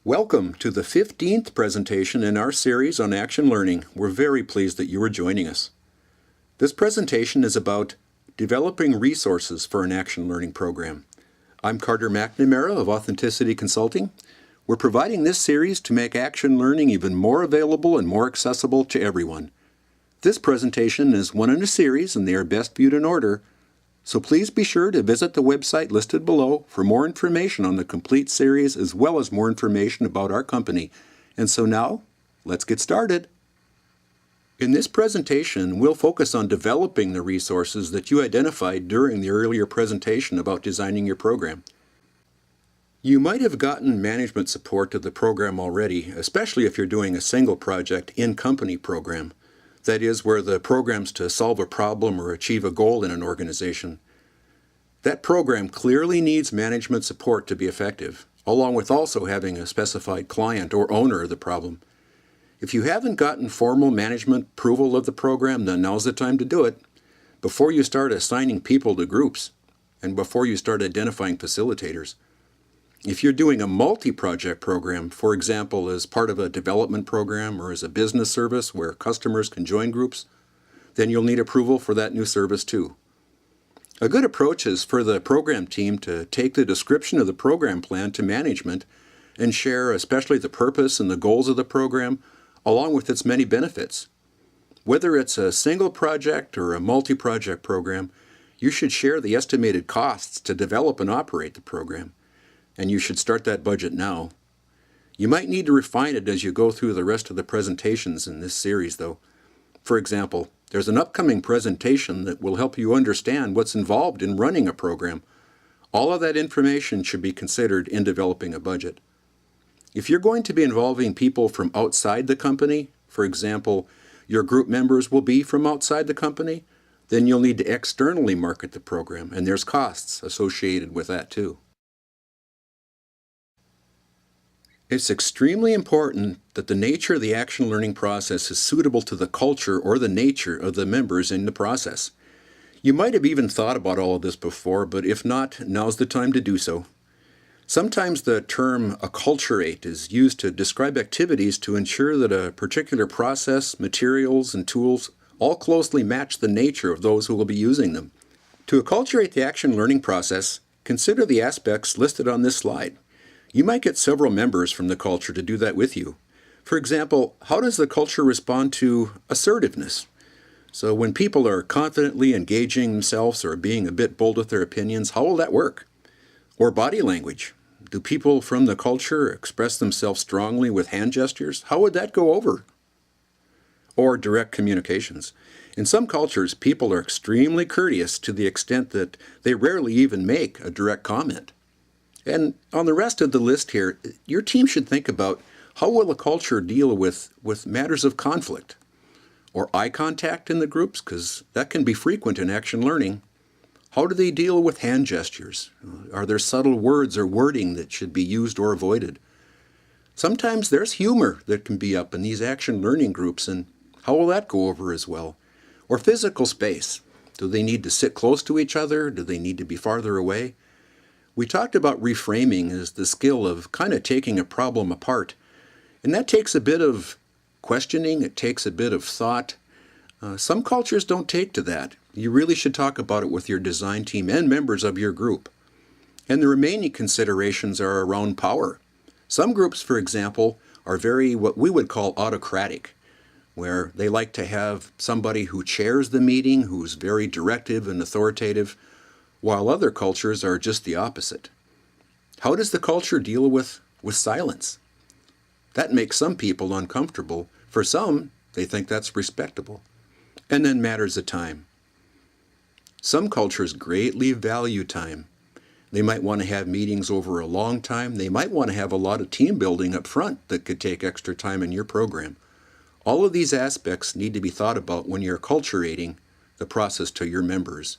Welcome to the 15th presentation in our series on action learning. We're very pleased that you are joining us. This presentation is about developing resources for an action learning program. I'm Carter McNamara of Authenticity Consulting. We're providing this series to make action learning even more available and more accessible to everyone. This presentation is one in a series and they are best viewed in order, so please be sure to visit the website listed below for more information on the complete series as well as more information about our company. And so now, let's get started. In this presentation, we'll focus on developing the resources that you identified during the earlier presentation about designing your program. You might have gotten management support to the program already, especially if you're doing a single project in-company program. That is, where the program's to solve a problem or achieve a goal in an organization. That program clearly needs management support to be effective, along with also having a specified client or owner of the problem. If you haven't gotten formal management approval of the program, then now's the time to do it, before you start assigning people to groups, and before you start identifying facilitators. If you're doing a multi-project program, for example, as part of a development program or as a business service where customers can join groups, then you'll need approval for that new service too. A good approach is for the program team to take the description of the program plan to management and share especially the purpose and the goals of the program, along with its many benefits. Whether it's a single project or a multi-project program, you should share the estimated costs to develop and operate the program. And you should start that budget now. You might need to refine it as you go through the rest of the presentations in this series, though. For example, there's an upcoming presentation that will help you understand what's involved in running a program. All of that information should be considered in developing a budget. If you're going to be involving people from outside the company, for example, your group members will be from outside the company, then you'll need to externally market the program, and there's costs associated with that too. It's extremely important that the nature of the action learning process is suitable to the culture or the nature of the members in the process. You might have even thought about all of this before, but if not, now's the time to do so. Sometimes the term acculturate is used to describe activities to ensure that a particular process, materials, and tools all closely match the nature of those who will be using them. To acculturate the action learning process, consider the aspects listed on this slide. You might get several members from the culture to do that with you. For example, how does the culture respond to assertiveness? So when people are confidently engaging themselves or being a bit bold with their opinions, how will that work? Or body language. Do people from the culture express themselves strongly with hand gestures? How would that go over? Or direct communications. In some cultures, people are extremely courteous to the extent that they rarely even make a direct comment. And on the rest of the list here, your team should think about how will a culture deal with matters of conflict or eye contact in the groups, because that can be frequent in action learning. How do they deal with hand gestures? Are there subtle words or wording that should be used or avoided? Sometimes there's humor that can be up in these action learning groups, and how will that go over as well? Or physical space. Do they need to sit close to each other? Do they need to be farther away? We talked about reframing as the skill of kind of taking a problem apart. And that takes a bit of questioning, it takes a bit of thought. Some cultures don't take to that. You really should talk about it with your design team and members of your group. And the remaining considerations are around power. Some groups, for example, are very what we would call autocratic, where they like to have somebody who chairs the meeting, who's very directive and authoritative, while other cultures are just the opposite. How does the culture deal with silence? That makes some people uncomfortable. For some, they think that's respectable. And then matters of time. Some cultures greatly value time. They might want to have meetings over a long time. They might want to have a lot of team building up front that could take extra time in your program. All of these aspects need to be thought about when you're acculturating the process to your members.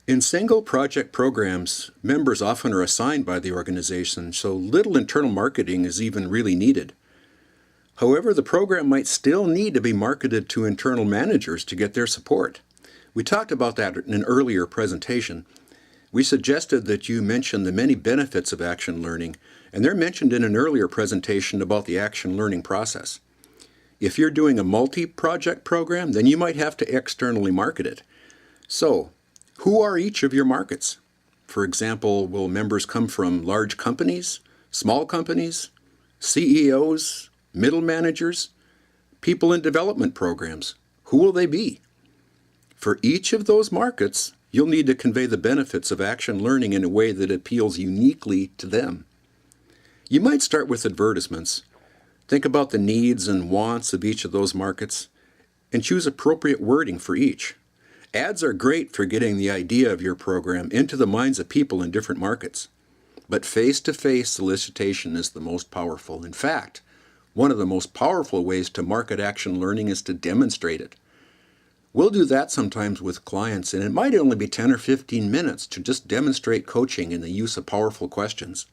In single project programs, members often are assigned by the organization, so little internal marketing is even really needed. However, the program might still need to be marketed to internal managers to get their support. We talked about that in an earlier presentation. We suggested that you mention the many benefits of action learning, and they're mentioned in an earlier presentation about the action learning process. If you're doing a multi-project program, then you might have to externally market it. So, who are each of your markets? For example, will members come from large companies, small companies, CEOs, middle managers, people in development programs? Who will they be? For each of those markets, you'll need to convey the benefits of action learning in a way that appeals uniquely to them. You might start with advertisements. Think about the needs and wants of each of those markets and choose appropriate wording for each. Ads are great for getting the idea of your program into the minds of people in different markets. But face-to-face solicitation is the most powerful. In fact, one of the most powerful ways to market action learning is to demonstrate it. We'll do that sometimes with clients, and it might only be 10 or 15 minutes to just demonstrate coaching and the use of powerful questions.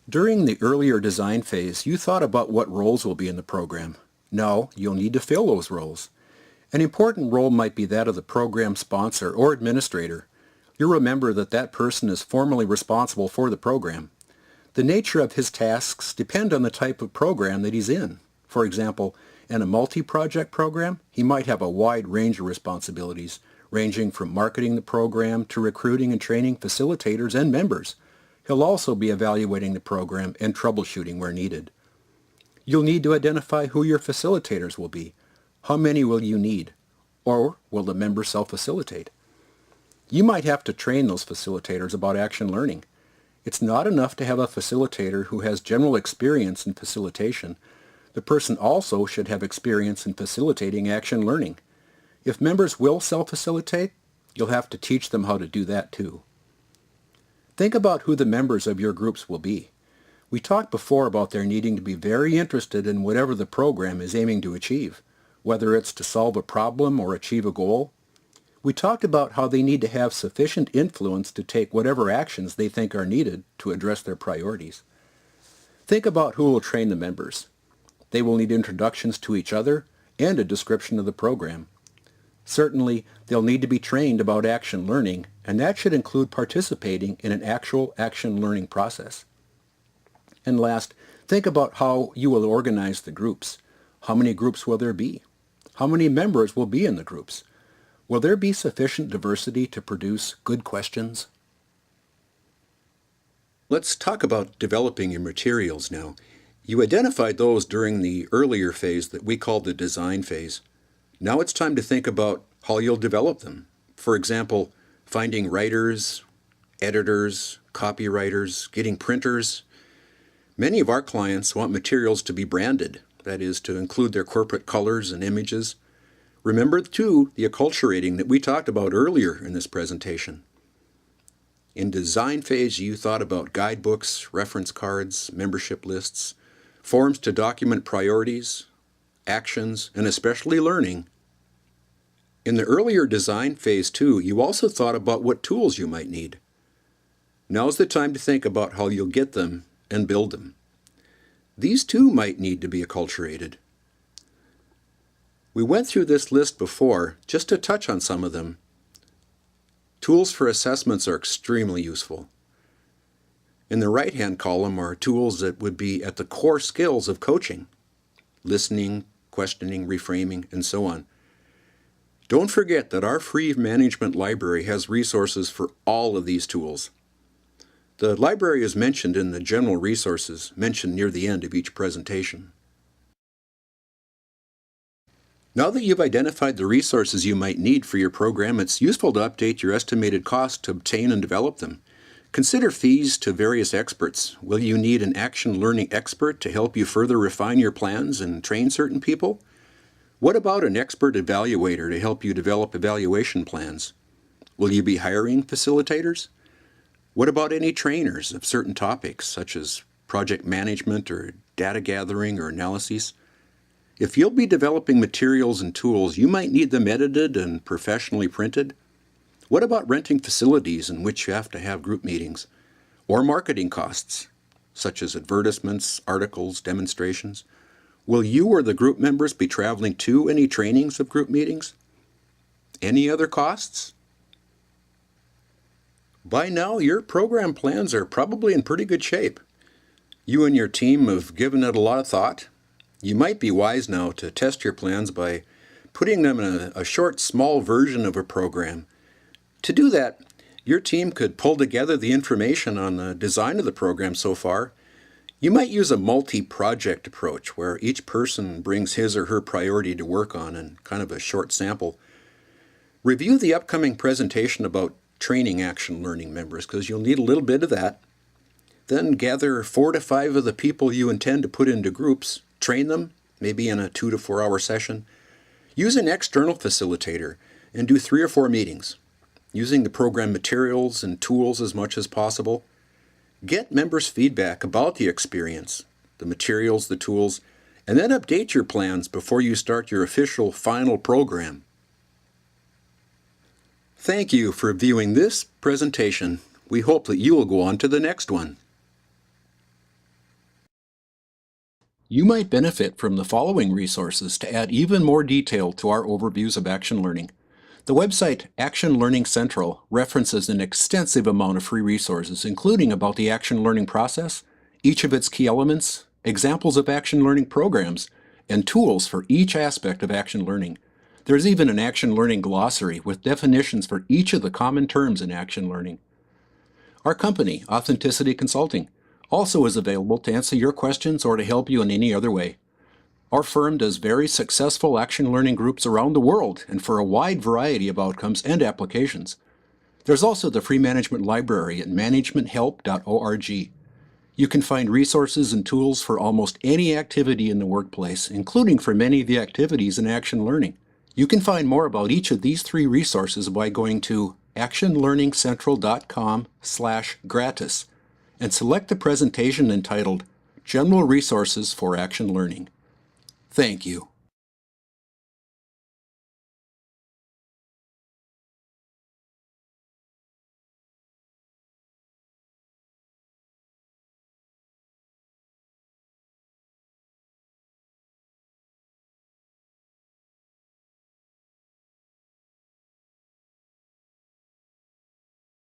During the earlier design phase, you thought about what roles will be in the program. Now, you'll need to fill those roles. An important role might be that of the program sponsor or administrator. You'll remember that that person is formally responsible for the program. The nature of his tasks depend on the type of program that he's in. For example, in a multi-project program, he might have a wide range of responsibilities, ranging from marketing the program to recruiting and training facilitators and members. He'll also be evaluating the program and troubleshooting where needed. You'll need to identify who your facilitators will be. How many will you need? Or will the members self-facilitate? You might have to train those facilitators about action learning. It's not enough to have a facilitator who has general experience in facilitation. The person also should have experience in facilitating action learning. If members will self-facilitate, you'll have to teach them how to do that too. Think about who the members of your groups will be. We talked before about their needing to be very interested in whatever the program is aiming to achieve, whether it's to solve a problem or achieve a goal. We talked about how they need to have sufficient influence to take whatever actions they think are needed to address their priorities. Think about who will train the members. They will need introductions to each other and a description of the program. Certainly, they'll need to be trained about action learning, and that should include participating in an actual action learning process. And last, think about how you will organize the groups. How many groups will there be? How many members will be in the groups? Will there be sufficient diversity to produce good questions? Let's talk about developing your materials now. You identified those during the earlier phase that we called the design phase. Now it's time to think about how you'll develop them. For example, finding writers, editors, copywriters, getting printers. Many of our clients want materials to be branded, that is, to include their corporate colors and images. Remember, too, the acculturating that we talked about earlier in this presentation. In design phase, you thought about guidebooks, reference cards, membership lists, forms to document priorities, actions, and especially learning. In the earlier design phase, too, you also thought about what tools you might need. Now's the time to think about how you'll get them and build them. These, too, might need to be acculturated. We went through this list before, just to touch on some of them. Tools for assessments are extremely useful. In the right-hand column are tools that would be at the core skills of coaching: listening, questioning, reframing, and so on. Don't forget that our free management library has resources for all of these tools. The library is mentioned in the general resources mentioned near the end of each presentation. Now that you've identified the resources you might need for your program, it's useful to update your estimated cost to obtain and develop them. Consider fees to various experts. Will you need an action learning expert to help you further refine your plans and train certain people? What about an expert evaluator to help you develop evaluation plans? Will you be hiring facilitators? What about any trainers of certain topics, such as project management or data gathering or analyses? If you'll be developing materials and tools, you might need them edited and professionally printed. What about renting facilities in which you have to have group meetings? Or marketing costs, such as advertisements, articles, demonstrations? Will you or the group members be traveling to any trainings of group meetings? Any other costs? By now, your program plans are probably in pretty good shape. You and your team have given it a lot of thought. You might be wise now to test your plans by putting them in a short, small version of a program. To do that, your team could pull together the information on the design of the program so far. You might use a multi-project approach where each person brings his or her priority to work on in kind of a short sample. Review the upcoming presentation about training action learning members, because you'll need a little bit of that. Then gather 4 to 5 of the people you intend to put into groups, train them, maybe in a 2 to 4 hour session. Use an external facilitator and do 3 or 4 meetings, using the program materials and tools as much as possible. Get members' feedback about the experience, the materials, the tools, and then update your plans before you start your official final program. Thank you for viewing this presentation. We hope that you will go on to the next one. You might benefit from the following resources to add even more detail to our overviews of action learning. The website Action Learning Central references an extensive amount of free resources, including about the action learning process, each of its key elements, examples of action learning programs, and tools for each aspect of action learning. There's even an action learning glossary with definitions for each of the common terms in action learning. Our company, Authenticity Consulting, also is available to answer your questions or to help you in any other way. Our firm does very successful action learning groups around the world and for a wide variety of outcomes and applications. There's also the free management library at managementhelp.org. You can find resources and tools for almost any activity in the workplace, including for many of the activities in action learning. You can find more about each of these 3 resources by going to actionlearningcentral.com/gratis and select the presentation entitled General Resources for Action Learning. Thank you.